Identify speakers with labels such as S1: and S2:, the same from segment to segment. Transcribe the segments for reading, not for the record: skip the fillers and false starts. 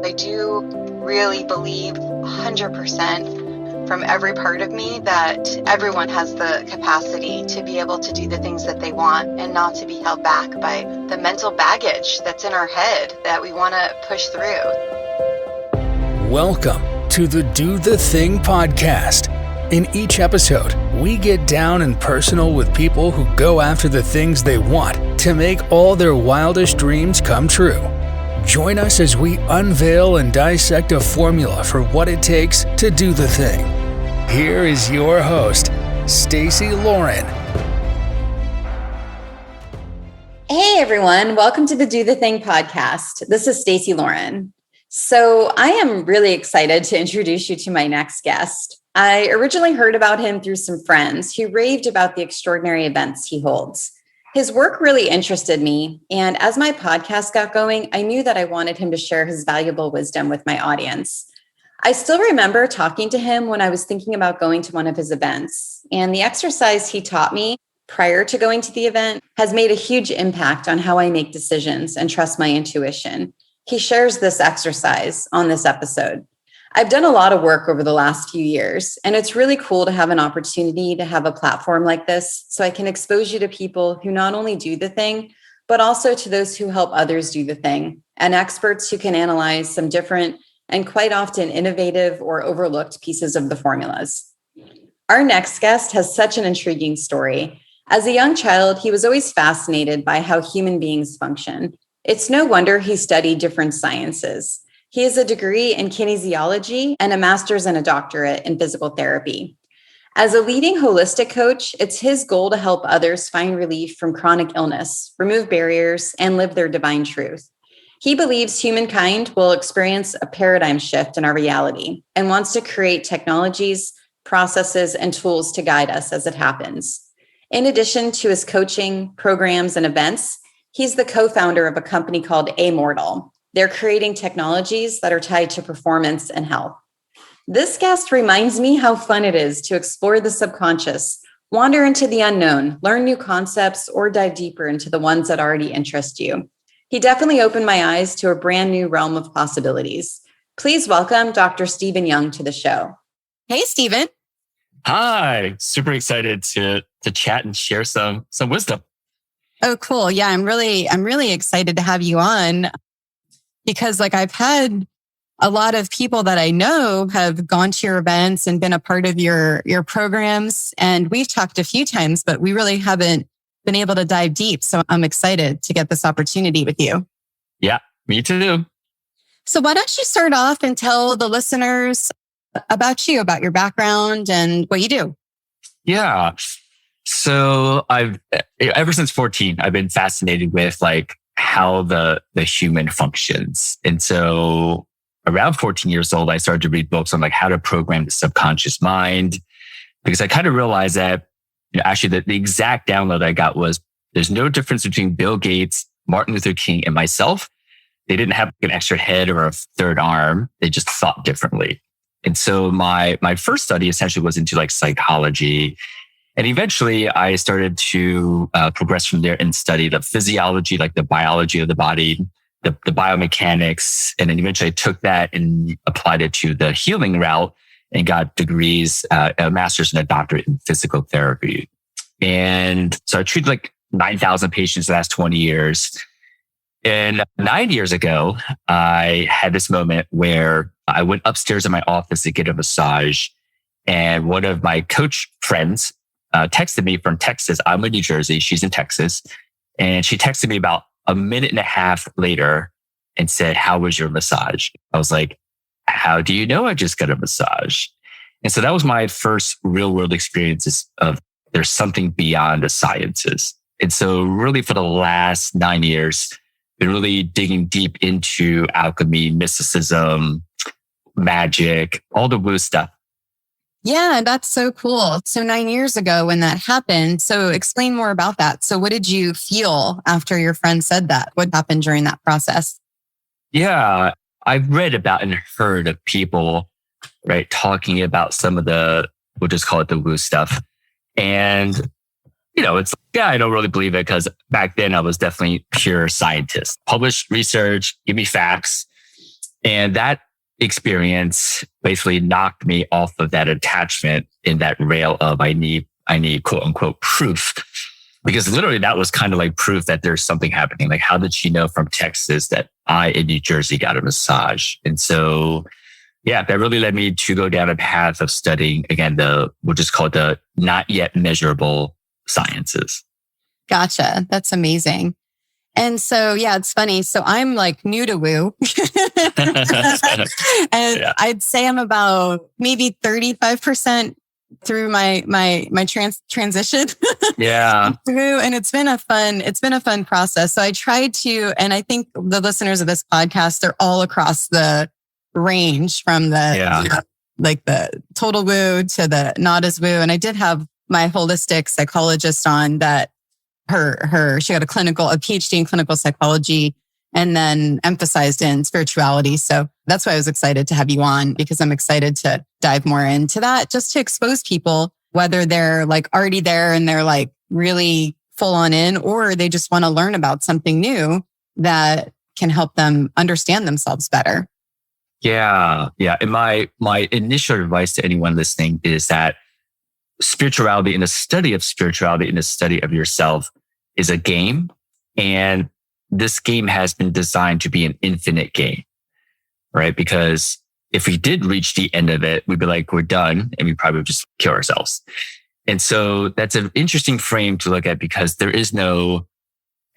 S1: I do really believe 100% from every part of me that everyone has the capacity to be able to do the things that they want and not to be held back by the mental baggage that's in our head that we want to push through.
S2: Welcome to the Do the Thing podcast. In each episode, we get down and personal with people who go after the things they want to make all their wildest dreams come true. Join us as we unveil and dissect a formula for what it takes to do the thing. Here is your host, Stacey Lauren.
S3: Hey everyone, welcome to the Do the Thing podcast. This is Stacey Lauren. So I am really excited to introduce you to my next guest. I originally heard about him through some friends who raved about the extraordinary events he holds. His work really interested me, and as my podcast got going, I knew that I wanted him to share his valuable wisdom with my audience. I still remember talking to him when I was thinking about going to one of his events, and the exercise he taught me prior to going to the event has made a huge impact on how I make decisions and trust my intuition. He shares this exercise on this episode. I've done a lot of work over the last few years, and it's really cool to have an opportunity to have a platform like this so I can expose you to people who not only do the thing, but also to those who help others do the thing, and experts who can analyze some different and quite often innovative or overlooked pieces of the formulas. Our next guest has such an intriguing story. As a young child, he was always fascinated by how human beings function. It's no wonder he studied different sciences. He has a degree in kinesiology and a master's and a doctorate in physical therapy. As a leading holistic coach, it's his goal to help others find relief from chronic illness, remove barriers, and live their divine truth. He believes humankind will experience a paradigm shift in our reality and wants to create technologies, processes, and tools to guide us as it happens. In addition to his coaching, programs, and events, he's the co-founder of a company called Ammortal. They're creating technologies that are tied to performance and health. This guest reminds me how fun it is to explore the subconscious, wander into the unknown, learn new concepts, or dive deeper into the ones that already interest you. He definitely opened my eyes to a brand new realm of possibilities. Please welcome Dr. Stephen Young to the show. Hey, Stephen.
S4: Hi, super excited to chat and share some wisdom.
S3: Oh, cool. Yeah, I'm really excited to have you on. Because I've had a lot of people that I know have gone to your events and been a part of your programs. And we've talked a few times, but we really haven't been able to dive deep. So I'm excited to get this opportunity with you.
S4: Yeah, me too.
S3: So why don't you start off and tell the listeners about you, about your background and what you do?
S4: Yeah. So ever since 14, I've been fascinated with how the human functions. And so around 14 years old, I started to read books on how to program the subconscious mind, because I kind of realized that actually the exact download I got was there's no difference between Bill Gates, Martin Luther King, and myself. They didn't have an extra head or a third arm. They just thought differently. And so my first study essentially was into psychology. And eventually I started to progress from there and study the physiology, the biology of the body, the biomechanics. And then eventually I took that and applied it to the healing route and got degrees, a master's and a doctorate in physical therapy. And so I treated 9,000 patients the last 20 years. And 9 years ago, I had this moment where I went upstairs in my office to get a massage. And one of my coach friends texted me from Texas. I'm in New Jersey. She's in Texas. And she texted me about a minute and a half later and said, "How was your massage?" I was like, "How do you know I just got a massage?" And so that was my first real world experiences of there's something beyond the sciences. And so really for the last 9 years, been really digging deep into alchemy, mysticism, magic, all the woo stuff.
S3: Yeah, that's so cool. So 9 years ago when that happened, so explain more about that. So what did you feel after your friend said that? What happened during that process?
S4: Yeah, I've read about and heard of people, talking about some of the, we'll just call it the woo stuff. And, it's, I don't really believe it because back then I was definitely pure scientist. Publish research, give me facts. And that experience basically knocked me off of that attachment in that rail of I need quote unquote proof. Because literally that was kind of like proof that there's something happening. Like, how did she know from Texas that I in New Jersey got a massage? And so, yeah, that really led me to go down a path of studying, again, we'll just call it the not yet measurable sciences.
S5: Gotcha. That's amazing. And so, yeah, it's funny. So I'm like new to woo. And yeah. I'd say I'm about maybe 35% through my transition.
S4: Yeah.
S5: And it's been a fun process. So I tried to, and I think the listeners of this podcast, they're all across the range from the total woo to the not as woo. And I did have my holistic psychologist on that. She got a PhD in clinical psychology and then emphasized in spirituality. So that's why I was excited to have you on, because I'm excited to dive more into that, just to expose people, whether they're like already there and they're like really full on in, or they just want to learn about something new that can help them understand themselves better.
S4: Yeah. Yeah. And my initial advice to anyone listening is that spirituality and the study of spirituality and the study of yourself is a game. And this game has been designed to be an infinite game, right? Because if we did reach the end of it, we'd be like, we're done. And we probably would just kill ourselves. And so that's an interesting frame to look at, because there is no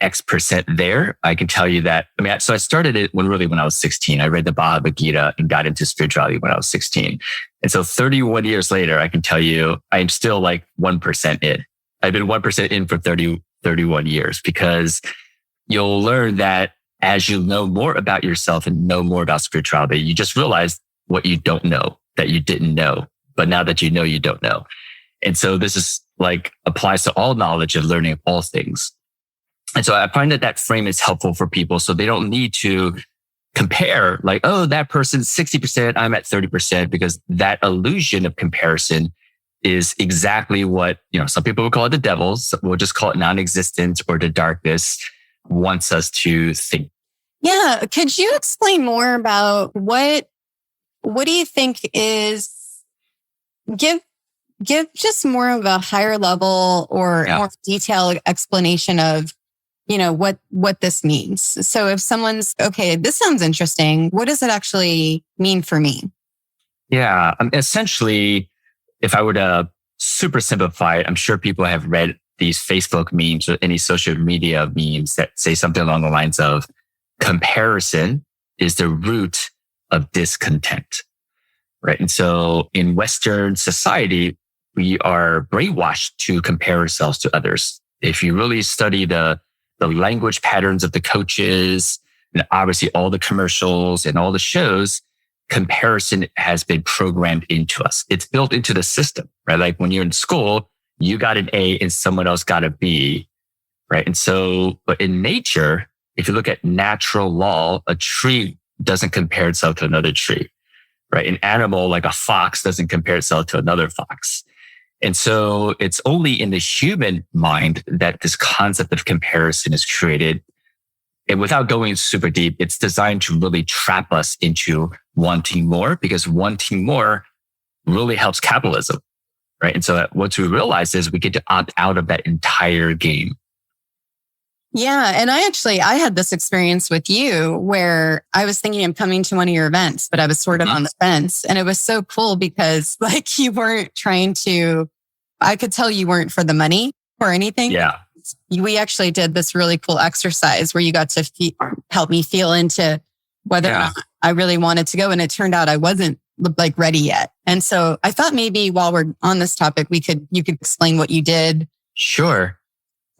S4: X% there. I can tell you that. So I started it when I was 16. I read the Bhagavad Gita and got into spirituality when I was 16. And so 31 years later, I can tell you I'm still like 1% in. I've been 1% in for 31 years, because you'll learn that as you know more about yourself and know more about spirituality, you just realize what you don't know that you didn't know. But now that you know, you don't know. And so this is like applies to all knowledge and learning of all things. And so I find that frame is helpful for people, so they don't need to compare like, oh, that person's 60%, I'm at 30%, because that illusion of comparison is exactly what, some people will call it the devil. We'll just call it non-existent, or the darkness wants us to think.
S5: Yeah. Could you explain more about what do you think is, give just more of a higher level or more detailed explanation of, what this means. So if someone's, okay, this sounds interesting, what does it actually mean for me?
S4: Yeah. Essentially, if I were to super simplify it, I'm sure people have read these Facebook memes or any social media memes that say something along the lines of comparison is the root of discontent, right? And so in Western society, we are brainwashed to compare ourselves to others. If you really study the language patterns of the coaches, and obviously all the commercials and all the shows, comparison has been programmed into us. It's built into the system, right? Like when you're in school, you got an A and someone else got a B, right? And so, but in nature, if you look at natural law, a tree doesn't compare itself to another tree, right? An animal like a fox doesn't compare itself to another fox. And so it's only in the human mind that this concept of comparison is created. And without going super deep, it's designed to really trap us into wanting more, because wanting more really helps capitalism, right? And so what we realize is we get to opt out of that entire game.
S5: Yeah. And I had this experience with you where I was thinking of coming to one of your events, but I was sort of on the fence. And it was so cool because like you weren't I could tell you weren't for the money or anything.
S4: Yeah.
S5: We actually did this really cool exercise where you got to help me feel into whether or not I really wanted to go. And it turned out I wasn't like ready yet. And so I thought maybe while we're on this topic, you could explain what you did.
S4: Sure.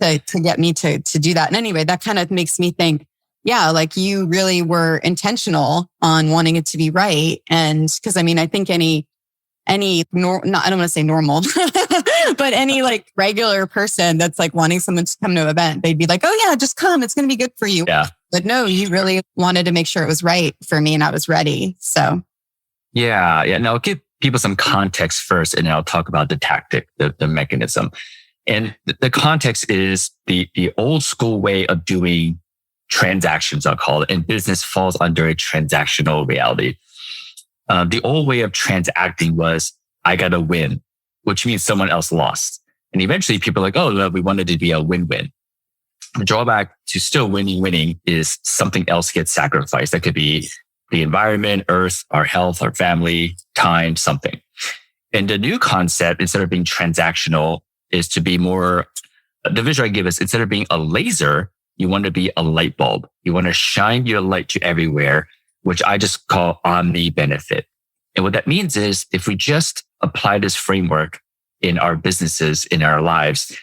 S5: To get me to do that. And anyway, that kind of makes me think, yeah, like you really were intentional on wanting it to be right. And because I think I don't want to say normal, but any like regular person that's like wanting someone to come to an event, they'd be like, oh yeah, just come. It's going to be good for you.
S4: Yeah.
S5: But no, you really wanted to make sure it was right for me and I was ready. So.
S4: Yeah. Yeah. Now I'll give people some context first and then I'll talk about the tactic, the mechanism. And the context is the old school way of doing transactions, I'll call it, and business falls under a transactional reality. The old way of transacting was, I got to win, which means someone else lost. And eventually people are like, oh, no, we wanted it to be a win-win. The drawback to still winning is something else gets sacrificed. That could be the environment, earth, our health, our family, time, something. And the new concept, instead of being transactional, is to be more, the visual I give is, instead of being a laser, you want to be a light bulb. You want to shine your light to everywhere, which I just call omni benefit. And what that means is, if we just apply this framework in our businesses, in our lives,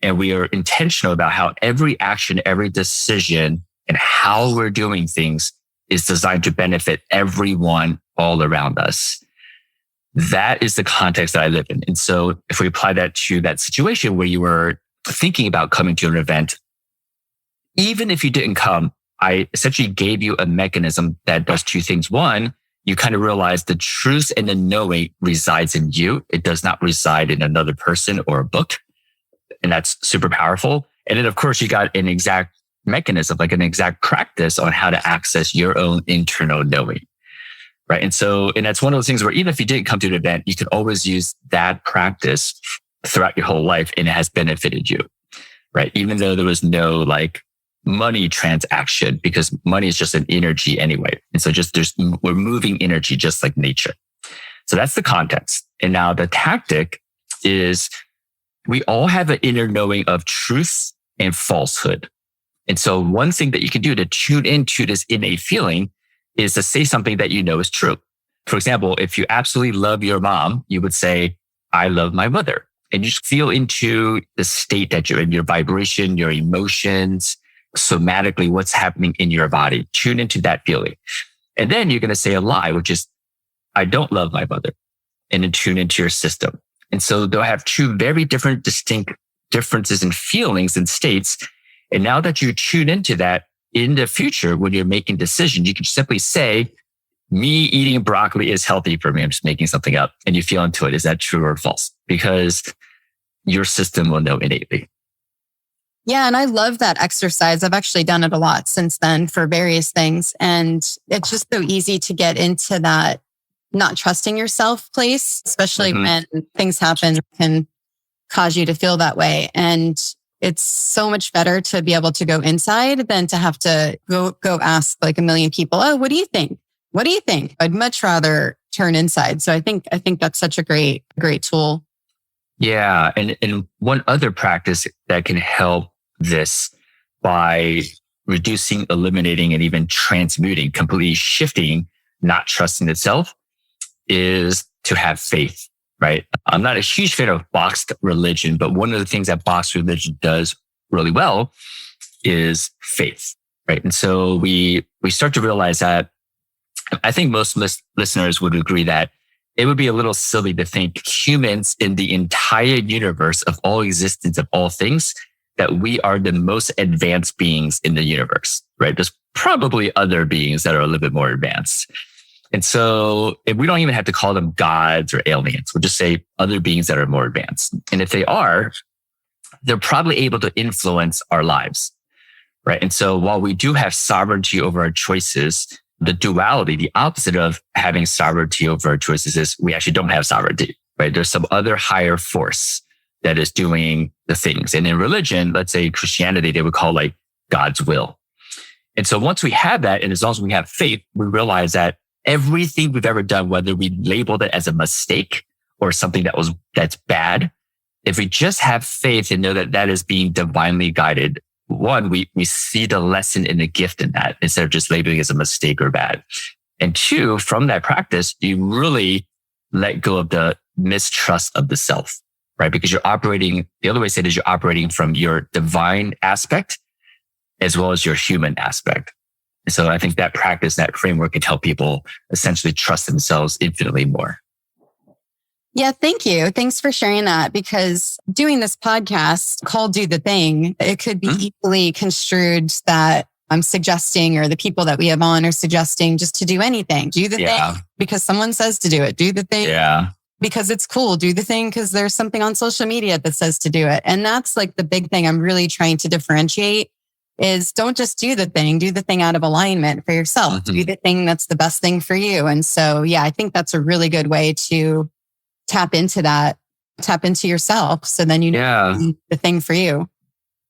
S4: and we are intentional about how every action, every decision, and how we're doing things is designed to benefit everyone all around us. That is the context that I live in. And so if we apply that to that situation where you were thinking about coming to an event, even if you didn't come, I essentially gave you a mechanism that does two things. One, you kind of realize the truth and the knowing resides in you. It does not reside in another person or a book. And that's super powerful. And then, of course, you got an exact mechanism, like an exact practice on how to access your own internal knowing. Right. And that's one of those things where even if you didn't come to an event, you can always use that practice throughout your whole life, and it has benefited you. Right. Even though there was no like money transaction, because money is just an energy anyway. And so we're moving energy just like nature. So that's the context. And now the tactic is, we all have an inner knowing of truth and falsehood. And so one thing that you can do to tune into this innate feeling is to say something that you know is true. For example, if you absolutely love your mom, you would say, I love my mother. And you just feel into the state that you're in, your vibration, your emotions, somatically, what's happening in your body. Tune into that feeling. And then you're going to say a lie, which is, I don't love my mother. And then tune into your system. And so they'll have two very different, distinct differences in feelings and states. And now that you tune into that, in the future, when you're making decisions, you can simply say, me eating broccoli is healthy for me. I'm just making something up. And you feel into it. Is that true or false? Because your system will know innately.
S5: Yeah. And I love that exercise. I've actually done it a lot since then for various things. And it's just so easy to get into that not trusting yourself place, especially when things happen can cause you to feel that way. And it's so much better to be able to go inside than to have to go ask like a million people, oh, what do you think? What do you think? I'd much rather turn inside. So I think that's such a great tool.
S4: Yeah. And one other practice that can help this by reducing, eliminating, and even transmuting, completely shifting, not trusting itself, is to have faith, right? I'm not a huge fan of boxed religion, but one of the things that boxed religion does really well is faith, right? And so we start to realize that I think most listeners would agree that it would be a little silly to think humans in the entire universe of all existence of all things, that we are the most advanced beings in the universe, right? There's probably other beings that are a little bit more advanced. And so if we don't even have to call them gods or aliens. We'll just say other beings that are more advanced. And if they are, they're probably able to influence our lives, right? And so while we do have sovereignty over our choices, the duality, the opposite of having sovereignty over our choices is we actually don't have sovereignty, right? There's some other higher force that is doing the things. And in religion, let's say Christianity, they would call like God's will. And so once we have that, and as long as we have faith, we realize that everything we've ever done, whether we labeled it as a mistake or something that's bad, if we just have faith and know that that is being divinely guided, one, we see the lesson and the gift in that instead of just labeling it as a mistake or bad. And two, from that practice, you really let go of the mistrust of the self, right? Because you're operating, the other way to say it is you're operating from your divine aspect as well as your human aspect. So I think that practice, that framework can help people essentially trust themselves infinitely more.
S5: Yeah, thank you. Thanks for sharing that, because doing this podcast called Do the Thing, it could be easily construed that I'm suggesting, or the people that we have on are suggesting, just to do anything. Do the thing because someone says to do it. Do the thing because it's cool. Do the thing because there's something on social media that says to do it. And that's like the big thing I'm really trying to differentiate is don't just do the thing out of alignment for yourself.
S4: Mm-hmm.
S5: Do the thing that's the best thing for you. And so, yeah, I think that's a really good way to tap into yourself. So then you know the thing for you.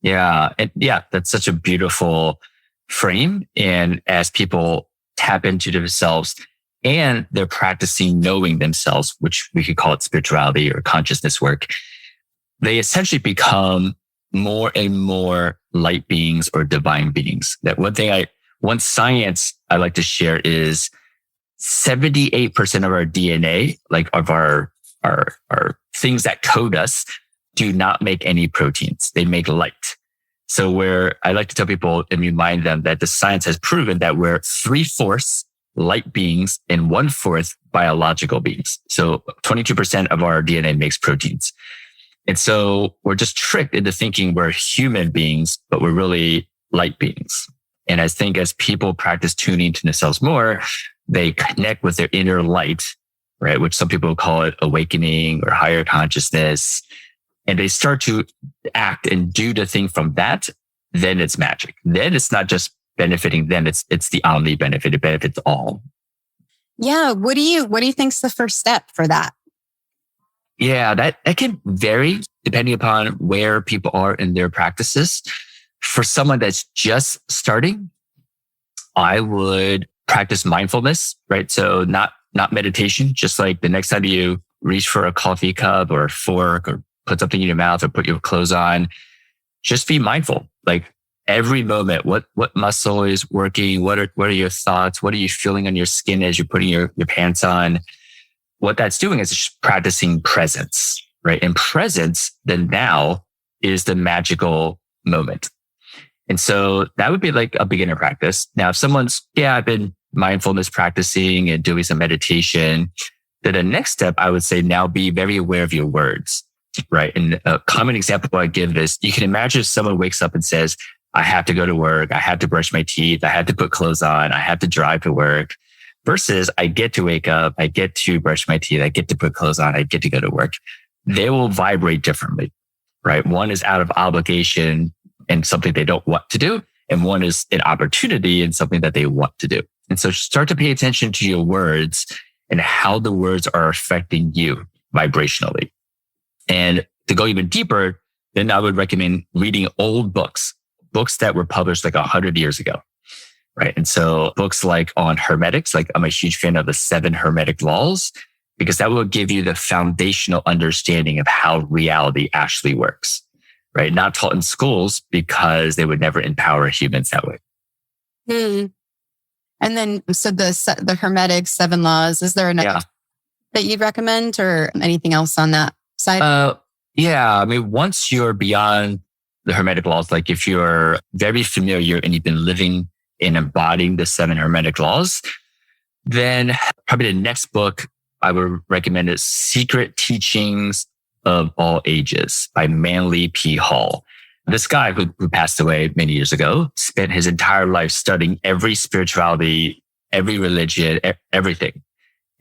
S4: Yeah. And yeah, that's such a beautiful frame. And as people tap into themselves and they're practicing knowing themselves, which we could call it spirituality or consciousness work, they essentially become more and more light beings or divine beings. That one science I like to share is 78% of our DNA, like of our things that code us, do not make any proteins. They make light. So where I like to tell people and remind them that the science has proven that we're 3/4 light beings and 1/4 biological beings. So 22% of our DNA makes proteins. And so we're just tricked into thinking we're human beings, but we're really light beings. And I think as people practice tuning to themselves more, they connect with their inner light, right? Which some people call it awakening or higher consciousness. And they start to act and do the thing from that. Then it's magic. Then it's not just benefiting them. It's the omni benefit. It benefits all.
S5: Yeah. What do you think's the first step for that?
S4: Yeah, that can vary depending upon where people are in their practices. For someone that's just starting, I would practice mindfulness, right? So not meditation, just like the next time you reach for a coffee cup or a fork or put something in your mouth or put your clothes on, just be mindful. Like every moment, what muscle is working? What are your thoughts? What are you feeling on your skin as you're putting your pants on? What that's doing is just practicing presence, right? And presence, then now is the magical moment. And so that would be like a beginner practice. Now, if someone's, I've been mindfulness practicing and doing some meditation, then the next step, I would say now be very aware of your words, right? And a common example I give is you can imagine someone wakes up and says, I have to go to work. I have to brush my teeth. I have to put clothes on. I have to drive to work. Versus I get to wake up, I get to brush my teeth, I get to put clothes on, I get to go to work. They will vibrate differently, right? One is out of obligation and something they don't want to do. And one is an opportunity and something that they want to do. And so start to pay attention to your words and how the words are affecting you vibrationally. And to go even deeper, then I would recommend reading old books that were published like 100 years ago. Right. And so books like on hermetics, like I'm a huge fan of the 7 Hermetic Laws, because that will give you the foundational understanding of how reality actually works. Right. Not taught in schools because they would never empower humans that way.
S5: And then, so the Hermetic 7 Laws, is there another that you'd recommend or anything else on that side?
S4: I mean, once you're beyond the Hermetic Laws, like if you're very familiar and you've been living in embodying the 7 Hermetic Laws, then probably the next book I would recommend is Secret Teachings of All Ages by Manly P. Hall. This guy who passed away many years ago spent his entire life studying every spirituality, every religion, everything.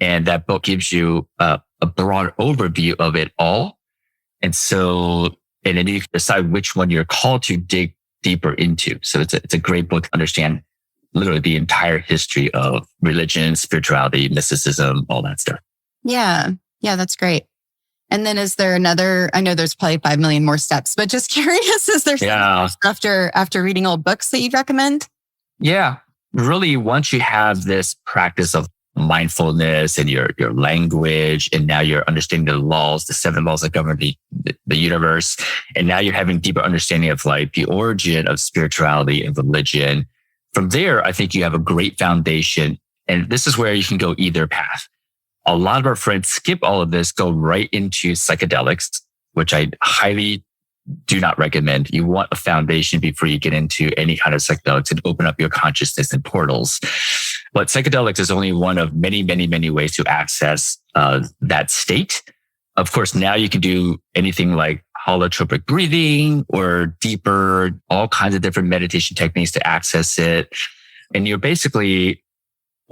S4: And that book gives you a broad overview of it all. And then you can decide which one you're called to dig deeper into. So it's a great book to understand literally the entire history of religion, spirituality, mysticism, all that stuff.
S5: Yeah. Yeah, that's great. And then is there another, I know there's probably 5 million more steps, but just curious, is there something after reading old books that you'd recommend? Yeah.
S4: Really, once you have this practice of mindfulness and your language, and now you're understanding the laws, the 7 laws that govern the universe, and now you're having deeper understanding of like the origin of spirituality and religion. From there, I think you have a great foundation. And this is where you can go either path. A lot of our friends skip all of this, go right into psychedelics, which I highly do not recommend. You want a foundation before you get into any kind of psychedelics and open up your consciousness and portals. But psychedelics is only one of many, many, many ways to access that state. Of course, now you can do anything like holotropic breathing or deeper, all kinds of different meditation techniques to access it. And you're basically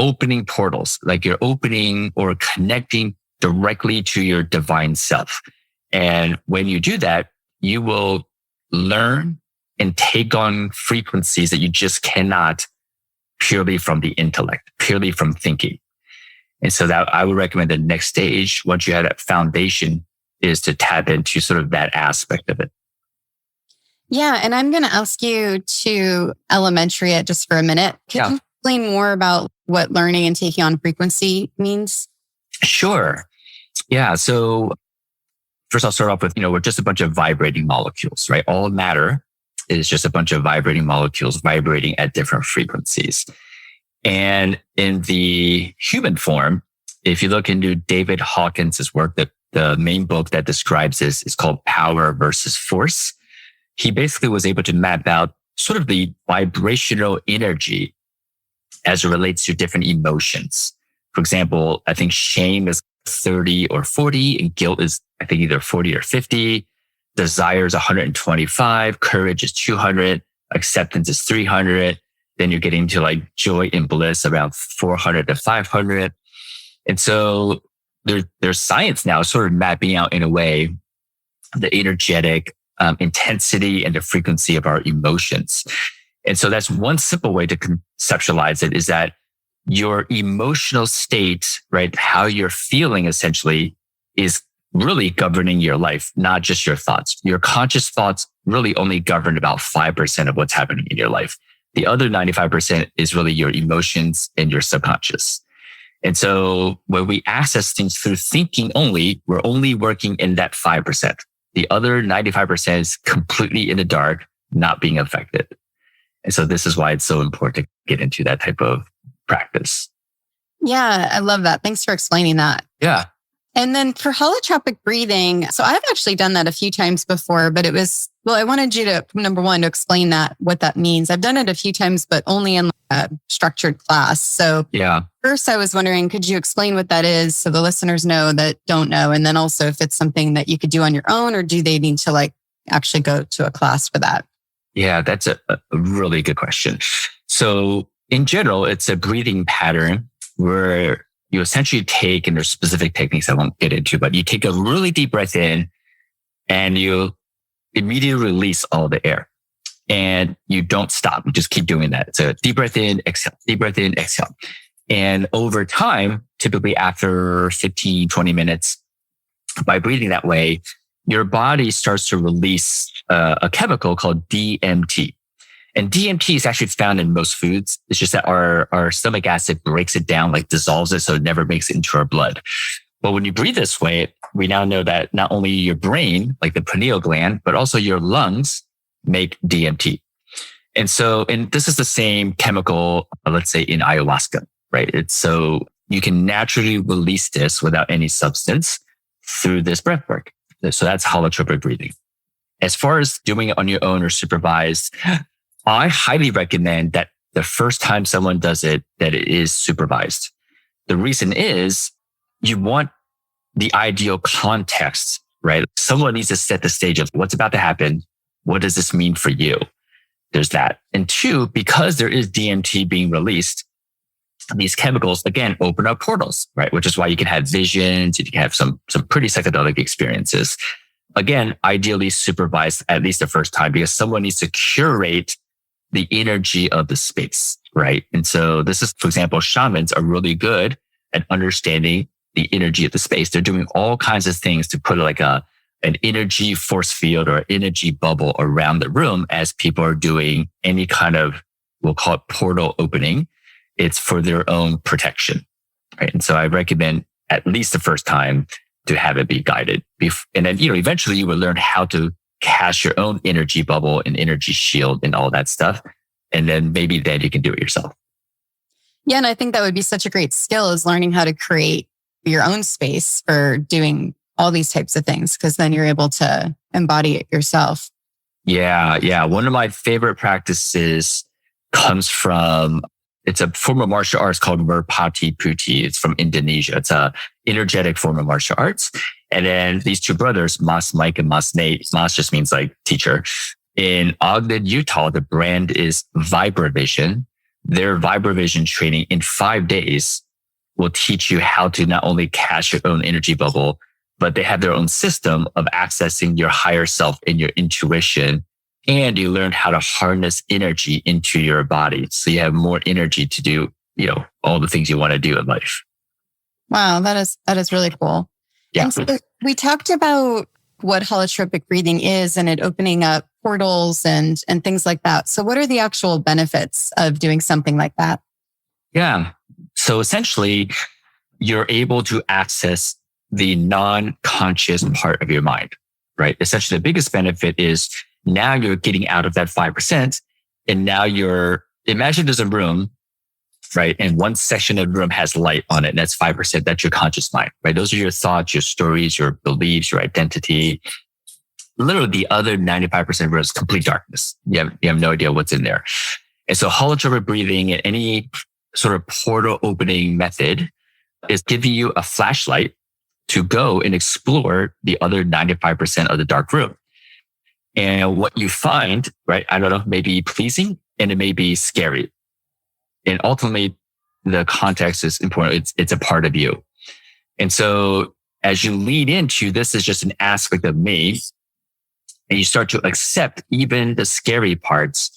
S4: opening portals, like you're opening or connecting directly to your divine self. And when you do that, you will learn and take on frequencies that you just cannot purely from the intellect, purely from thinking. And so that I would recommend the next stage, once you have that foundation, is to tap into sort of that aspect of it.
S5: Yeah. And I'm going to ask you to elementary it just for a minute. Can you explain more about what learning and taking on frequency means?
S4: Sure. Yeah. So first I'll start off with, we're just a bunch of vibrating molecules, right? All matter is just a bunch of vibrating molecules vibrating at different frequencies. And in the human form, if you look into David Hawkins' work, the main book that describes this is called Power versus Force. He basically was able to map out sort of the vibrational energy as it relates to different emotions. For example, I think shame is 30 or 40 and guilt is, I think, either 40 or 50. Desire is 125. Courage is 200. Acceptance is 300. Then you're getting to like joy and bliss around 400 to 500. And so there's science now sort of mapping out in a way the energetic intensity and the frequency of our emotions. And so that's one simple way to conceptualize it, is that your emotional state, right? How you're feeling essentially is really governing your life, not just your thoughts. Your conscious thoughts really only govern about 5% of what's happening in your life. The other 95% is really your emotions and your subconscious. And so when we access things through thinking only, we're only working in that 5%. The other 95% is completely in the dark, not being affected. And so this is why it's so important to get into that type of practice.
S5: Yeah, I love that. Thanks for explaining that.
S4: Yeah.
S5: And then for holotropic breathing, so I've actually done that a few times before, but I wanted you to, number one, to explain what that means. I've done it a few times, but only in a structured class. So first I was wondering, could you explain what that is so the listeners don't know? And then also if it's something that you could do on your own, or do they need to actually go to a class for that?
S4: Yeah, that's a really good question. So in general, it's a breathing pattern where you essentially take, and there's specific techniques I won't get into, but you take a really deep breath in and you immediately release all the air and you don't stop. You just keep doing that. So deep breath in, exhale, deep breath in, exhale. And over time, typically after 15, 20 minutes, by breathing that way, your body starts to release a chemical called DMT. And DMT is actually found in most foods. It's just that our stomach acid breaks it down, dissolves it, so it never makes it into our blood. But when you breathe this way, we now know that not only your brain, like the pineal gland, but also your lungs make DMT. And this is the same chemical, let's say in ayahuasca, right? It's so you can naturally release this without any substance through this breath work. So that's holotropic breathing. As far as doing it on your own or supervised, I highly recommend that the first time someone does it, that it is supervised. The reason is you want the ideal context, right? Someone needs to set the stage of what's about to happen. What does this mean for you? There's that. And two, because there is DMT being released, these chemicals, again, open up portals, right? Which is why you can have visions, you can have some pretty psychedelic experiences. Again, ideally supervised at least the first time, because someone needs to curate the energy of the space, right? And so this is, for example, shamans are really good at understanding the energy of the space. They're doing all kinds of things to put an energy force field or energy bubble around the room as people are doing any kind of, we'll call it portal opening. It's for their own protection, right? And so I recommend at least the first time to have it be guided. And then, eventually you will learn how to cast your own energy bubble and energy shield and all that stuff. And then maybe then you can do it yourself.
S5: Yeah. And I think that would be such a great skill, is learning how to create your own space for doing all these types of things, because then you're able to embody it yourself.
S4: Yeah. One of my favorite practices comes from, it's a form of martial arts called Merpati Putih. It's from Indonesia. It's a energetic form of martial arts. And then these two brothers, Mas Mike and Mas Nate, Mas just means teacher. In Ogden, Utah, the brand is Vibravision. Their Vibravision training in 5 days will teach you how to not only cast your own energy bubble, but they have their own system of accessing your higher self and your intuition and you learn how to harness energy into your body. So you have more energy to do, all the things you want to do in life.
S5: Wow. That is really cool.
S4: Yeah.
S5: And so we talked about what holotropic breathing is and it opening up portals and things like that. So what are the actual benefits of doing something like that?
S4: Yeah. So essentially, you're able to access the non-conscious part of your mind, right? Essentially, the biggest benefit is now you're getting out of that 5%. And now imagine there's a room, right? And one section of the room has light on it. And that's 5%. That's your conscious mind, right? Those are your thoughts, your stories, your beliefs, your identity. Literally the other 95% of the room is complete darkness. You have no idea what's in there. And so holotropic breathing and any sort of portal opening method is giving you a flashlight to go and explore the other 95% of the dark room. And what you find, right? I don't know, maybe pleasing and it may be scary. And ultimately the context is important. It's a part of you. And so as you lean into this is just an aspect of me and you start to accept even the scary parts,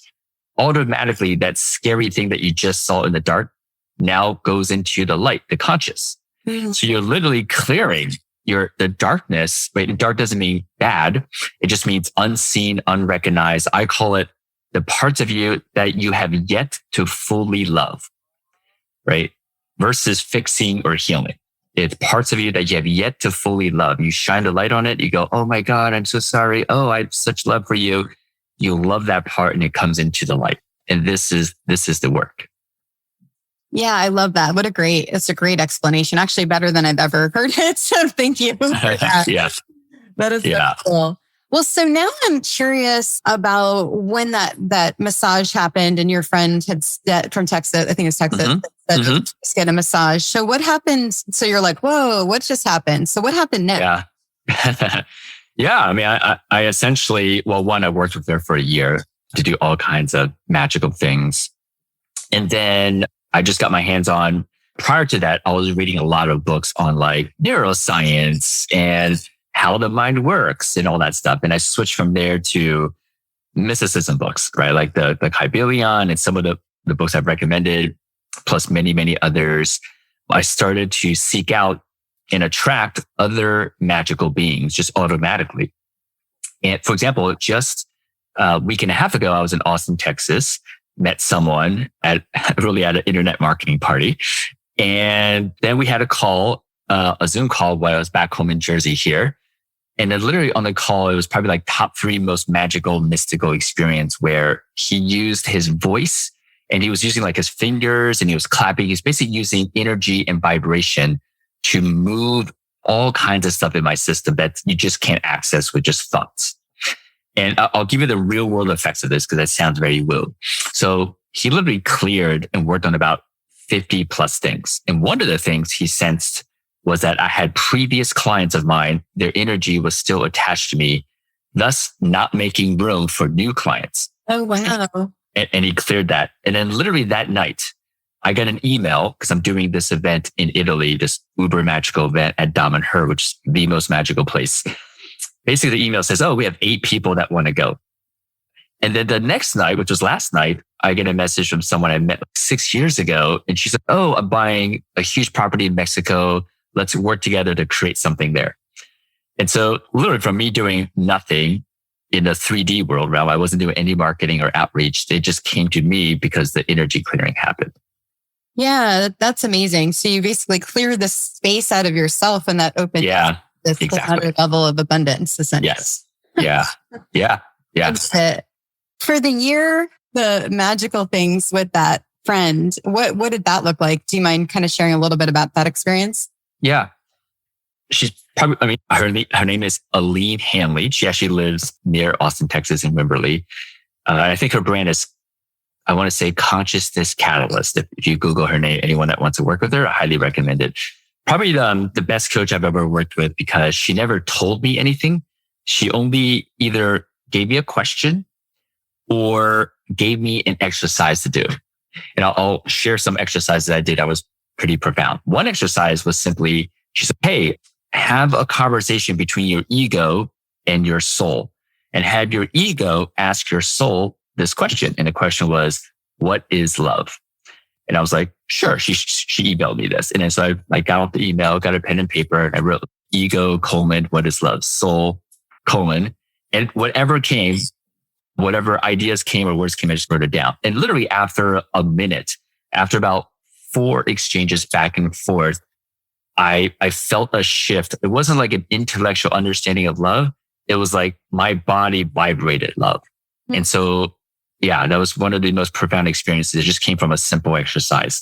S4: automatically that scary thing that you just saw in the dark now goes into the light, the conscious. Mm-hmm. So you're literally clearing the darkness, right? And dark doesn't mean bad. It just means unseen, unrecognized. I call it the parts of you that you have yet to fully love, right? Versus fixing or healing. It's parts of you that you have yet to fully love. You shine the light on it. You go, oh my God, I'm so sorry. Oh, I have such love for you. You love that part and it comes into the light. And this is the work.
S5: Yeah, I love that. It's a great explanation. Actually, better than I've ever heard it. So thank you for that.
S4: Yes.
S5: That is so cool. Well, so now I'm curious about when that massage happened and your friend from Texas, I think it's Texas, said just get a massage. So what happened? So you're like, whoa, what just happened? So what happened next?
S4: Yeah. Yeah. I mean, I essentially, I worked with her for a year to do all kinds of magical things. And then I just got my hands on, prior to that, I was reading a lot of books on like neuroscience and how the mind works and all that stuff. And I switched from there to mysticism books, right? Like the Kybalion and some of the books I've recommended, plus many, many others. I started to seek out and attract other magical beings just automatically. And for example, just a week and a half ago, I was in Austin, Texas, met someone at an internet marketing party. And then we had a Zoom call while I was back home in Jersey here. And then literally on the call, it was probably like top 3 most magical, mystical experience where he used his voice and he was using like his fingers and he was clapping. He's basically using energy and vibration to move all kinds of stuff in my system that you just can't access with just thoughts. And I'll give you the real world effects of this because that sounds very woo. So he literally cleared and worked on about 50 plus things. And one of the things he sensed was that I had previous clients of mine, their energy was still attached to me, thus not making room for new clients.
S5: Oh, wow.
S4: And he cleared that. And then literally that night, I got an email because I'm doing this event in Italy, this uber magical event at Dom and Her, which is the most magical place. Basically, the email says, oh, we have 8 people that want to go. And then the next night, which was last night, I get a message from someone I met like 6 years ago. And she said, oh, I'm buying a huge property in Mexico. Let's work together to create something there. And so literally from me doing nothing in the 3D world realm, I wasn't doing any marketing or outreach. They just came to me because the energy clearing happened.
S5: Yeah, that's amazing. So you basically clear the space out of yourself and that opens this exactly. Level of abundance, essentially.
S4: Yes. Yeah. Yeah. Yeah.
S5: For the year, the magical things with that friend, what did that look like? Do you mind kind of sharing a little bit about that experience?
S4: Yeah. She's probably, her name is Aline Hanley. She actually lives near Austin, Texas in Wimberley. I think her brand is, I want to say Consciousness Catalyst. If you Google her name, anyone that wants to work with her, I highly recommend it. Probably the best coach I've ever worked with because she never told me anything. She only either gave me a question or gave me an exercise to do. And I'll share some exercises I did that was pretty profound. One exercise was simply, she said, hey, have a conversation between your ego and your soul. and have your ego ask your soul this question. And the question was, what is love? And I was like, sure. She emailed me this. And then so I got off the email, got a pen and paper, and I wrote ego, what is love? Soul, and whatever came, whatever ideas came or words came, I just wrote it down. And literally after a minute, after about 4 exchanges back and forth, I felt a shift. It wasn't like an intellectual understanding of love. It was like my body vibrated love. Mm-hmm. And so, yeah, that was one of the most profound experiences. It just came from a simple exercise.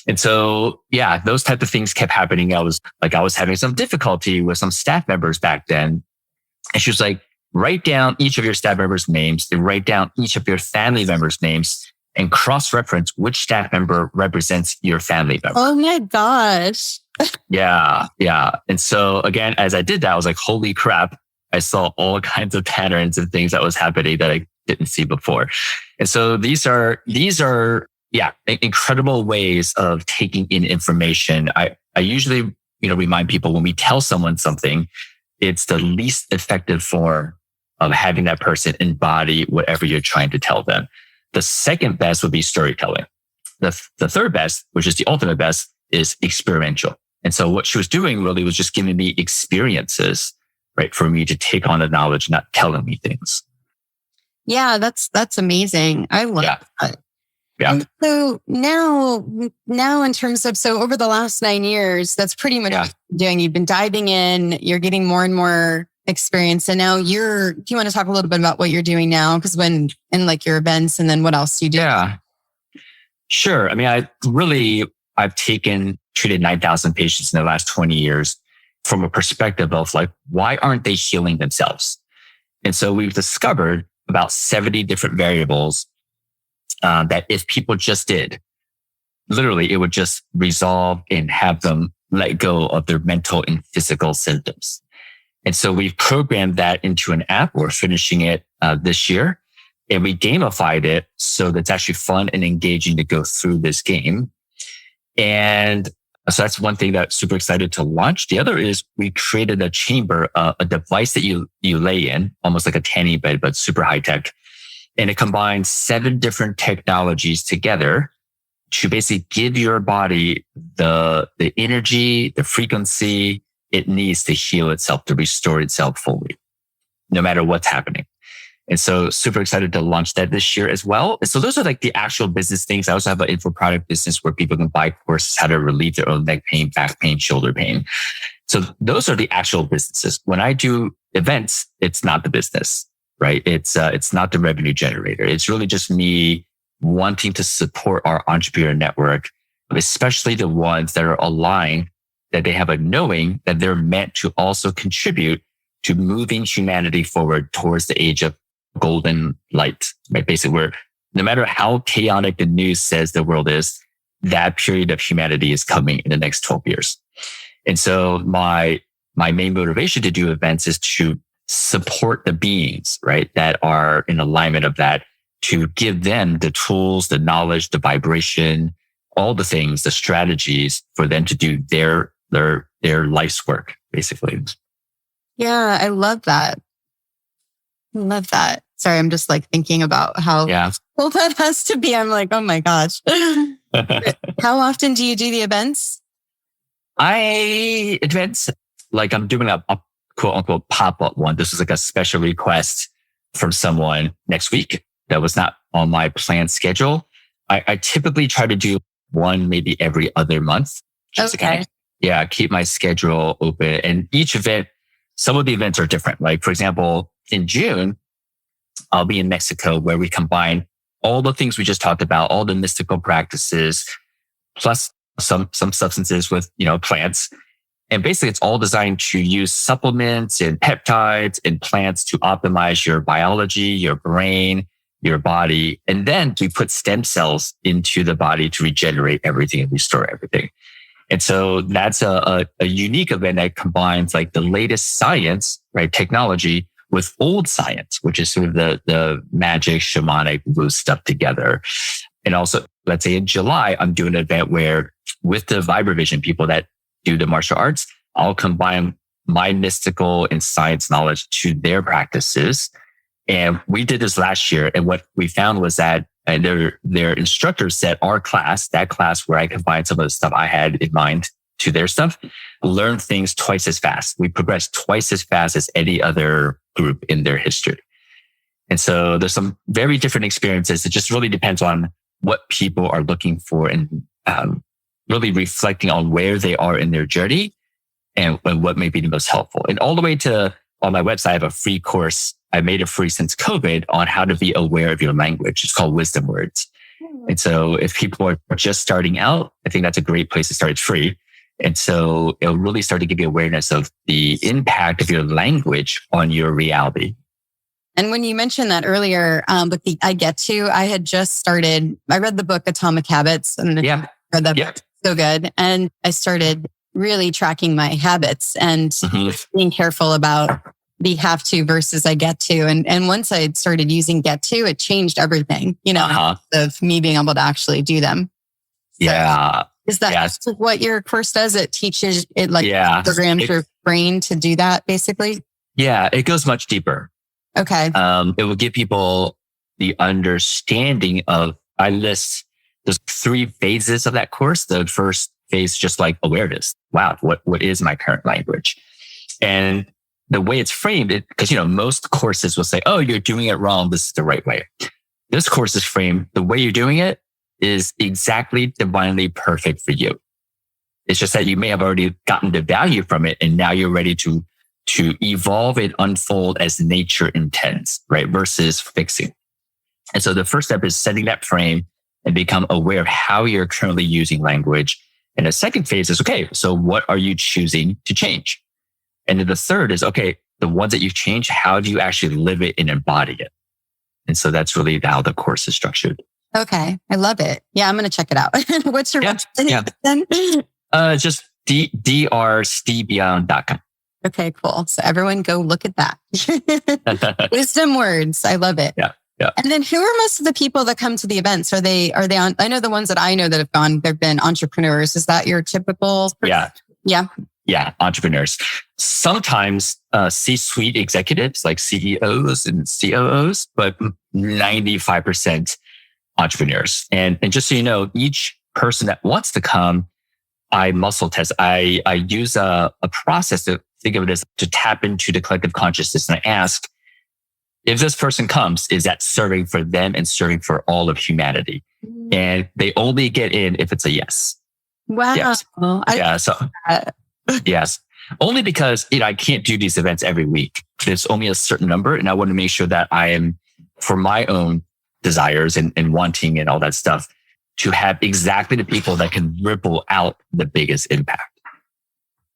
S4: And so, yeah, those type of things kept happening. I was having some difficulty with some staff members back then. And she was like, write down each of your staff members' names and write down each of your family members' names and cross-reference which staff member represents your family member.
S5: Oh my gosh.
S4: Yeah. And so again, as I did that, I was like, holy crap. I saw all kinds of patterns and things that was happening that I didn't see before. And so these are incredible ways of taking in information. I usually, remind people when we tell someone something, it's the least effective form of having that person embody whatever you're trying to tell them. The second best would be storytelling. The third best, which is the ultimate best, is experiential. And so what she was doing really was just giving me experiences, right, for me to take on the knowledge, not telling me things.
S5: Yeah, that's amazing. I love that.
S4: Yeah.
S5: And so now in terms of, so over the last 9 years, that's pretty much what you're doing. You've been diving in, you're getting more and more experience. And now do you want to talk a little bit about what you're doing now? Because when in like your events, and then what else do you do?
S4: Yeah, sure. I mean, I've treated 9,000 patients in the last 20 years from a perspective of like, why aren't they healing themselves? And so we've discovered about 70 different variables that if people just did, literally, it would just resolve and have them let go of their mental and physical symptoms. And so we've programmed that into an app. We're finishing it this year, and we gamified it so that it's actually fun and engaging to go through this game. And so that's one thing that's super excited to launch. The other is we created a chamber, a device that you lay in, almost like a tanning bed, but super high tech. And it combines 7 different technologies together to basically give your body the energy, the frequency it needs to heal itself, to restore itself fully, no matter what's happening. And so super excited to launch that this year as well. And so those are like the actual business things. I also have an info product business where people can buy courses how to relieve their own neck pain, back pain, shoulder pain. So those are the actual businesses. When I do events, it's not the business, right? It's not the revenue generator. It's really just me wanting to support our entrepreneur network, especially the ones that are aligned, that they have a knowing that they're meant to also contribute to moving humanity forward towards the age of golden light, right? Basically, where no matter how chaotic the news says the world is, that period of humanity is coming in the next 12 years. And so my main motivation to do events is to support the beings, right, that are in alignment of that, to give them the tools, the knowledge, the vibration, all the things, the strategies for them to do their life's work, basically.
S5: Yeah, I love that. I love that. Sorry, I'm just like thinking about how cool that has to be. I'm like, oh my gosh. How often do you do the events?
S4: Like I'm doing a quote unquote pop-up one. This is like a special request from someone next week that was not on my planned schedule. I typically try to do one maybe every other month. Just to kind of, keep my schedule open. And each event, some of the events are different. Like for example, in June, I'll be in Mexico where we combine all the things we just talked about, all the mystical practices, plus some substances with, plants. And basically it's all designed to use supplements and peptides and plants to optimize your biology, your brain, your body. And then we put stem cells into the body to regenerate everything and restore everything. And so that's a unique event that combines like the latest science, right, technology with old science, which is sort of the magic, shamanic, woo stuff together. And also, let's say in July, I'm doing an event where with the Vibrovision people that do the martial arts, I'll combine my mystical and science knowledge to their practices And we did this last year. And what we found was that their instructors said that class where I combined some of the stuff I had in mind to their stuff, learned things twice as fast. We progressed twice as fast as any other group in their history. And so there's some very different experiences. It just really depends on what people are looking for and really reflecting on where they are in their journey and what may be the most helpful. And all the way to on my website, I have a free course. I made it free since COVID on how to be aware of your language. It's called Wisdom Words. And so if people are just starting out, I think that's a great place to start. It's free. And so it'll really start to give you awareness of the impact of your language on your reality.
S5: And when you mentioned that earlier, with the I Get To, I had just started, I read the book Atomic Habits and I read that book. So good. And I started really tracking my habits and being careful about the have to versus I get to. And once I started using get to, it changed everything, of me being able to actually do them. So is that what your course does? It teaches it programs your brain to do that basically?
S4: Yeah, it goes much deeper.
S5: Okay.
S4: It will give people the understanding of, there's 3 phases of that course. The first phase, just like awareness. Wow, what is my current language? And the way it's framed, because, most courses will say, oh, you're doing it wrong. This is the right way. This course is framed, the way you're doing it is exactly divinely perfect for you. It's just that you may have already gotten the value from it. And now you're ready to evolve and unfold as nature intends, right? Versus fixing. And so the first step is setting that frame and become aware of how you're currently using language. And the second phase is, okay, so what are you choosing to change? And then the third is, okay, the ones that you've changed, how do you actually live it and embody it? And so that's really how the course is structured.
S5: Okay. I love it. Yeah, I'm going to check it out. What's your website then?
S4: Just drstbeyond.com.
S5: Okay, cool. So everyone go look at that. Wisdom Words. I love it.
S4: Yeah.
S5: And then who are most of the people that come to the events? Are they on, I know the ones that I know that have gone, they've been entrepreneurs. Is that your typical person?
S4: Yeah. Entrepreneurs. Sometimes C-suite executives like CEOs and COOs, but 95% entrepreneurs. And just so you know, each person that wants to come, I muscle test. I use a process to think of it as to tap into the collective consciousness. And I ask, if this person comes, is that serving for them and serving for all of humanity? And they only get in if it's a yes.
S5: Wow.
S4: Yes. Yes. Only because, I can't do these events every week. There's only a certain number. And I want to make sure that I am, for my own desires and wanting and all that stuff, to have exactly the people that can ripple out the biggest impact.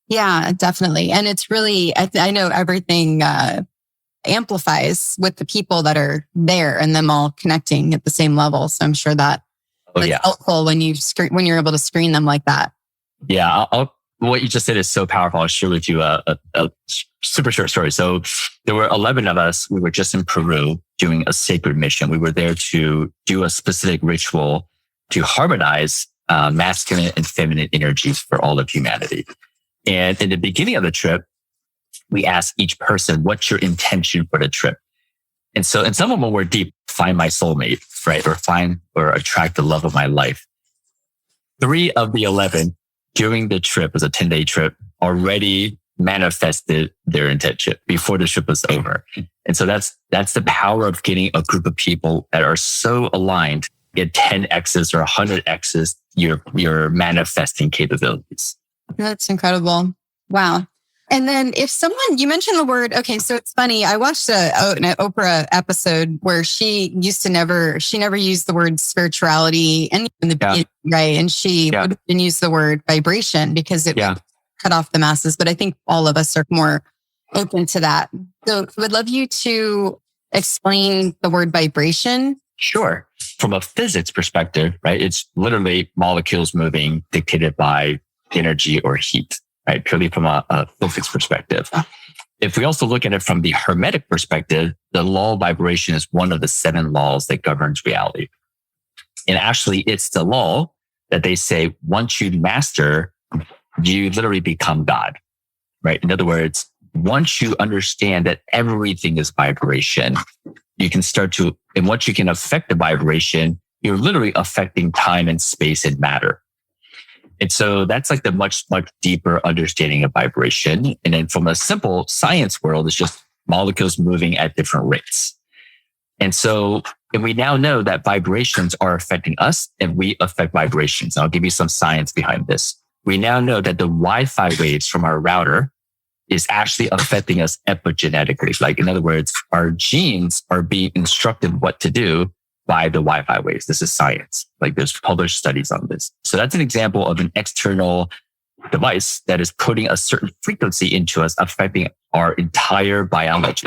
S5: Yeah, definitely. And it's really, I know everything amplifies with the people that are there and them all connecting at the same level. So I'm sure that helpful when you're able to screen them like that.
S4: Yeah. What you just said is so powerful. I'll share with you a super short story. So there were 11 of us. We were just in Peru doing a sacred mission. We were there to do a specific ritual to harmonize masculine and feminine energies for all of humanity. And in the beginning of the trip, we asked each person, what's your intention for the trip? And so, and some of them were deep, find my soulmate, right? Or find or attract the love of my life. 3 of the 11 during the trip, was a 10-day trip, already manifested their intention before the trip was over. And so that's the power of getting a group of people that are so aligned, get 10Xs or 100Xs your manifesting capabilities.
S5: That's incredible. Wow. And then if someone, you mentioned the word, okay, so it's funny. I watched an Oprah episode where she never used the word spirituality in the beginning, right? And she would use the word vibration because it would cut off the masses. But I think all of us are more open to that. So I would love you to explain the word vibration.
S4: Sure. From a physics perspective, right? It's literally molecules moving dictated by energy or heat, right? Purely from a physics perspective. If we also look at it from the Hermetic perspective, the law of vibration is one of the 7 laws that governs reality. And actually, it's the law that they say, once you master, you literally become God, right? In other words, once you understand that everything is vibration, you can start to, and once you can affect the vibration, you're literally affecting time and space and matter. And so that's like the much, much deeper understanding of vibration. And then from a simple science world, it's just molecules moving at different rates. And so, and we now know that vibrations are affecting us and we affect vibrations. And I'll give you some science behind this. We now know that the Wi-Fi waves from our router is actually affecting us epigenetically. Like, in other words, our genes are being instructed what to do by the Wi-Fi waves. This is science. Like, there's published studies on this. So that's an example of an external device that is putting a certain frequency into us, affecting our entire biology.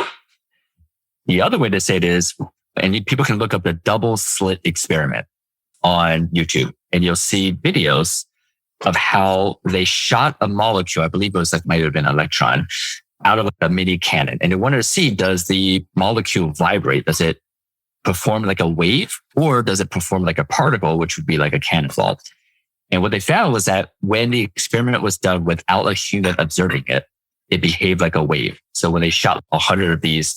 S4: The other way to say it is, and people can look up the double slit experiment on YouTube, and you'll see videos of how they shot a molecule, I believe it was like, might have been an electron, out of a mini cannon. And they wanted to see, does the molecule vibrate? Does it perform like a wave, or does it perform like a particle, which would be like a cannonball? And what they found was that when the experiment was done without a human observing it, it behaved like a wave. So when they shot 100 of these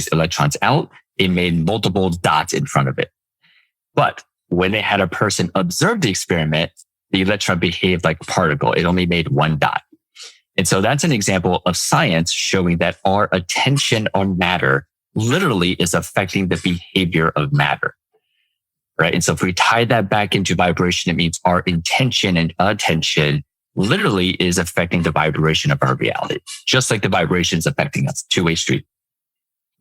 S4: electrons out, it made multiple dots in front of it. But when they had a person observe the experiment, the electron behaved like a particle. It only made one dot. And so that's an example of science showing that our attention on matter literally is affecting the behavior of matter, right? And so if we tie that back into vibration, it means our intention and attention literally is affecting the vibration of our reality, just like the vibration is affecting us. Two-way street.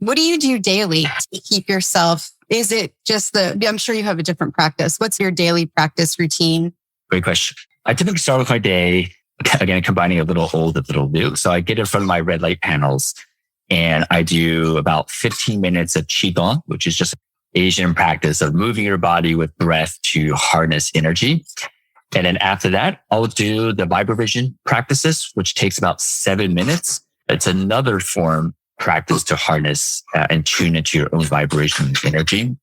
S5: What do you do daily to keep yourself? Is it just I'm sure you have a different practice. What's your daily practice routine?
S4: Great question. I typically start with my day, again, combining a little old and a little new. So I get in front of my red light panels and I do about 15 minutes of Qigong, which is just an Asian practice of moving your body with breath to harness energy. And then after that, I'll do the vibration practices, which takes about 7 minutes. It's another form practice to harness and tune into your own vibration and energy.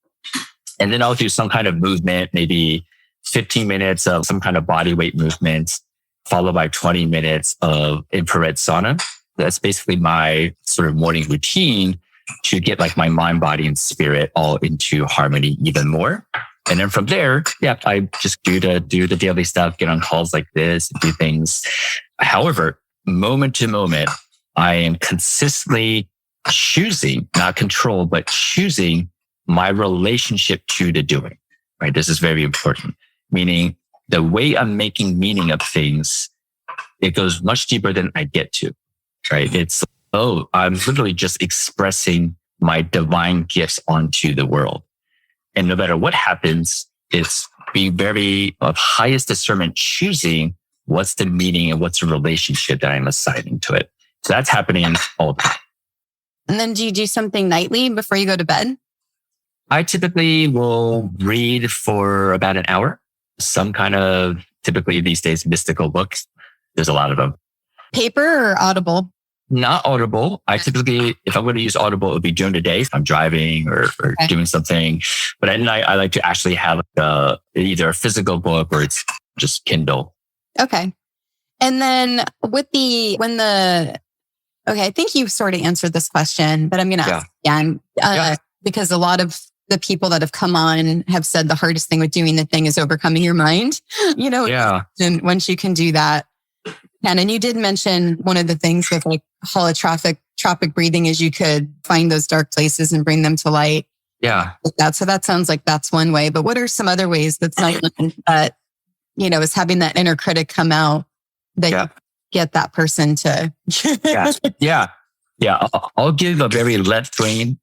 S4: And then I'll do some kind of movement, maybe 15 minutes of some kind of body weight movement, followed by 20 minutes of infrared sauna. That's basically my sort of morning routine to get like my mind, body, and spirit all into harmony even more. And then from there, I just do the daily stuff, get on calls like this, do things. However, moment to moment, I am consistently choosing, not control, but choosing my relationship to the doing, right? This is very important. Meaning the way I'm making meaning of things, it goes much deeper than I get to, right? It's, I'm literally just expressing my divine gifts onto the world. And no matter what happens, it's being very of highest discernment, choosing what's the meaning and what's the relationship that I'm assigning to it. So that's happening all the time.
S5: And then do you do something nightly before you go to bed?
S4: I typically will read for about an hour. Some kind of, typically these days, mystical books. There's a lot of them.
S5: Paper or Audible?
S4: Not Audible. I typically, if I'm going to use Audible, it would be during the day if I'm driving or doing something. But at night, I like to actually have either a physical book or it's just Kindle.
S5: Okay. And then I think you sort of answered this question, but I'm going to ask again, because a lot of the people that have come on have said the hardest thing with doing the thing is overcoming your mind, and once you can do that. And you did mention one of the things with like holotropic breathing is you could find those dark places and bring them to light.
S4: Yeah.
S5: So that sounds like that's one way, but what are some other ways that's not that, is having that inner critic come out that you get that person to.
S4: I'll give a very left brain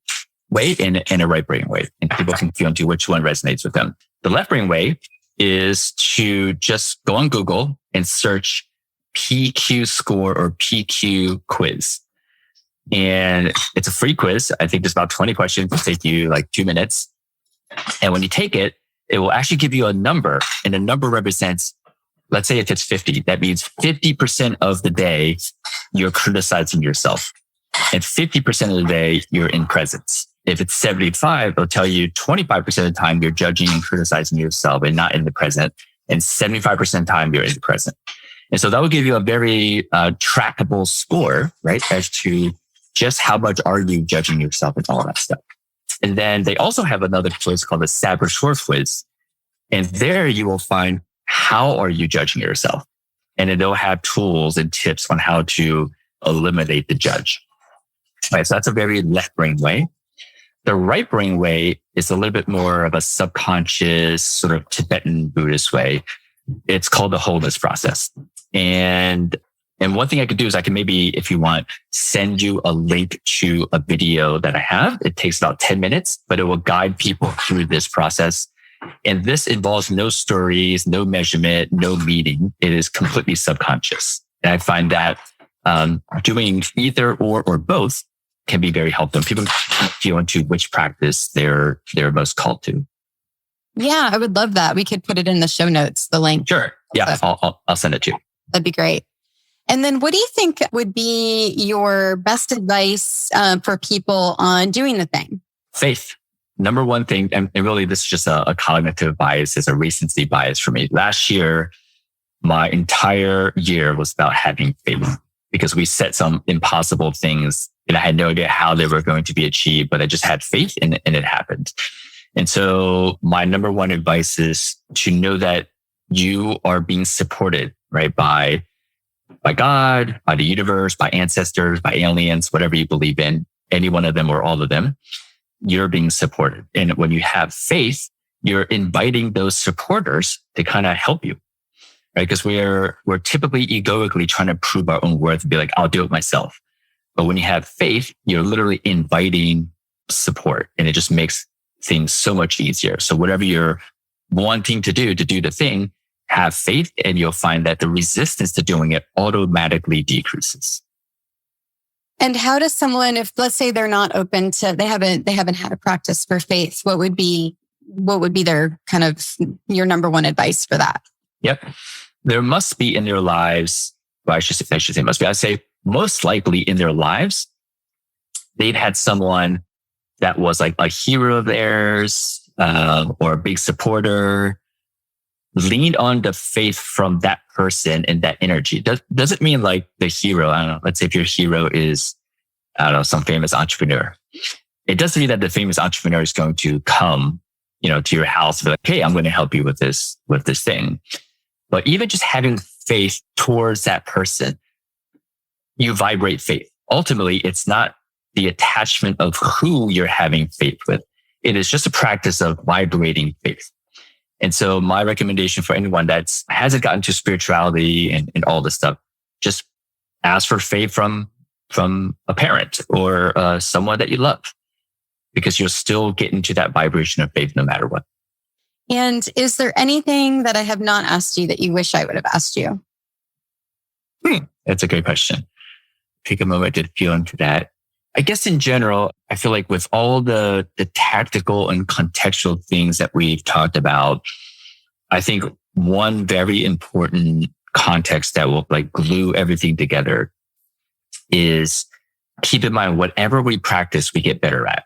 S4: way and a right brain way, and people can feel into which one resonates with them. The left brain way is to just go on Google and search PQ score or PQ quiz. And it's a free quiz. I think there's about 20 questions. It'll take you like 2 minutes. And when you take it, it will actually give you a number, and the number represents, let's say if it's 50, that means 50% of the day you're criticizing yourself. And 50% of the day you're in presence. If it's 75, it'll tell you 25% of the time you're judging and criticizing yourself and not in the present. And 75% of the time you're in the present. And so that will give you a very trackable score, right? As to just how much are you judging yourself and all that stuff. And then they also have another quiz called the Sabre-Shore quiz. And there you will find how are you judging yourself? And then they'll have tools and tips on how to eliminate the judge. Right, so that's a very left brain way. The right brain way is a little bit more of a subconscious sort of Tibetan Buddhist way. It's called the wholeness process. And one thing I could do is I can maybe, if you want, send you a link to a video that I have. It takes about 10 minutes, but it will guide people through this process. And this involves no stories, no measurement, no meaning. It is completely subconscious. And I find that doing either or both can be very helpful. People feel into which practice they're most called to.
S5: Yeah, I would love that. We could put it in the show notes, the link.
S4: Sure. Yeah, I'll send it to you.
S5: That'd be great. And then what do you think would be your best advice for people on doing the thing?
S4: Faith. Number one thing, and really this is just a cognitive bias, is a recency bias for me. Last year, my entire year was about having faith because we set some impossible things and I had no idea how they were going to be achieved, but I just had faith and it happened. And so my number one advice is to know that you are being supported, right? By God, by the universe, by ancestors, by aliens, whatever you believe in, any one of them or all of them, you're being supported. And when you have faith, you're inviting those supporters to kind of help you, right? Because we're typically egoically trying to prove our own worth and be like, I'll do it myself. But when you have faith, you're literally inviting support and it just makes things so much easier. So whatever you're wanting to do the thing, have faith and you'll find that the resistance to doing it automatically decreases.
S5: And how does someone, if let's say they're not open to, they haven't had a practice for faith, what would be their kind of your number one advice for that?
S4: Yep. There must be in their lives, well, I should say must be, I'd say most likely in their lives, they've had someone that was like a hero of theirs, or a big supporter, leaned on the faith from that person and that energy. Doesn't mean like the hero. I don't know. Let's say if your hero is, I don't know, some famous entrepreneur. It doesn't mean that the famous entrepreneur is going to come, to your house and be like, hey, I'm going to help you with this thing. But even just having faith towards that person, you vibrate faith. Ultimately, it's not the attachment of who you're having faith with. It is just a practice of vibrating faith. And so my recommendation for anyone that hasn't gotten to spirituality and all this stuff, just ask for faith from a parent or someone that you love, because you'll still get into that vibration of faith no matter what.
S5: And is there anything that I have not asked you that you wish I would have asked you?
S4: That's a great question. Take a moment to feel into that. I guess in general, I feel like with all the tactical and contextual things that we've talked about, I think one very important context that will like glue everything together is keep in mind, whatever we practice, we get better at.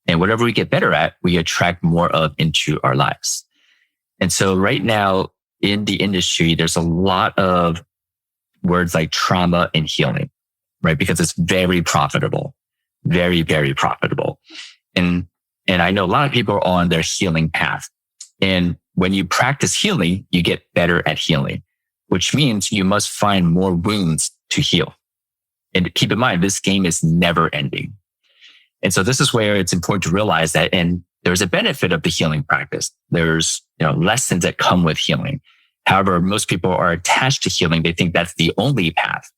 S4: And whatever we get better at, we attract more of into our lives. And so right now in the industry, there's a lot of words like trauma and healing, right? Because it's very profitable. Very, very profitable. And I know a lot of people are on their healing path. And when you practice healing, you get better at healing, which means you must find more wounds to heal. And keep in mind, this game is never ending. And so this is where it's important to realize that, and there's a benefit of the healing practice. There's, lessons that come with healing. However, most people are attached to healing. They think that's the only path.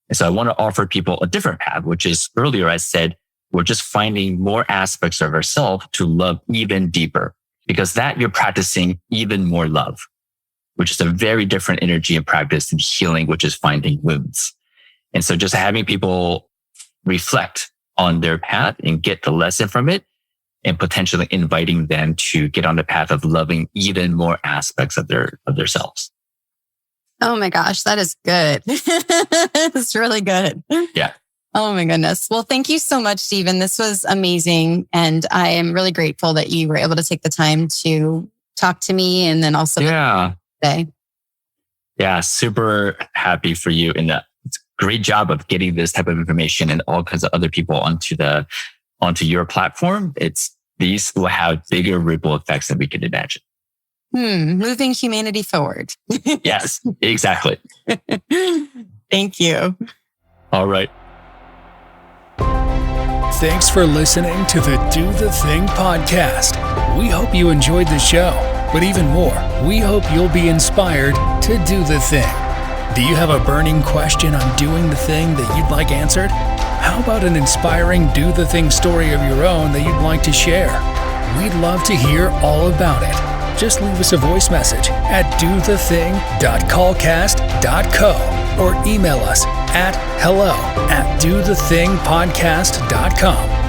S4: And so I want to offer people a different path, which is earlier I said, we're just finding more aspects of ourselves to love even deeper, because that you're practicing even more love, which is a very different energy and practice than healing, which is finding wounds. And so just having people reflect on their path and get the lesson from it and potentially inviting them to get on the path of loving even more aspects of their selves.
S5: Oh my gosh, that is good. It's really good.
S4: Yeah.
S5: Oh my goodness. Well, thank you so much, Stephen. This was amazing. And I am really grateful that you were able to take the time to talk to me and then also today.
S4: Yeah, super happy for you. And it's a great job of getting this type of information and all kinds of other people onto your platform. These will have bigger ripple effects than we can imagine.
S5: Moving humanity forward.
S4: Yes, exactly.
S5: Thank you.
S4: All right.
S2: Thanks for listening to the Do the Thing podcast. We hope you enjoyed the show, but even more, we hope you'll be inspired to do the thing. Do you have a burning question on doing the thing that you'd like answered? How about an inspiring do the thing story of your own that you'd like to share? We'd love to hear all about it. Just leave us a voice message at dothething.callcast.co or email us at hello@dothethingpodcast.com.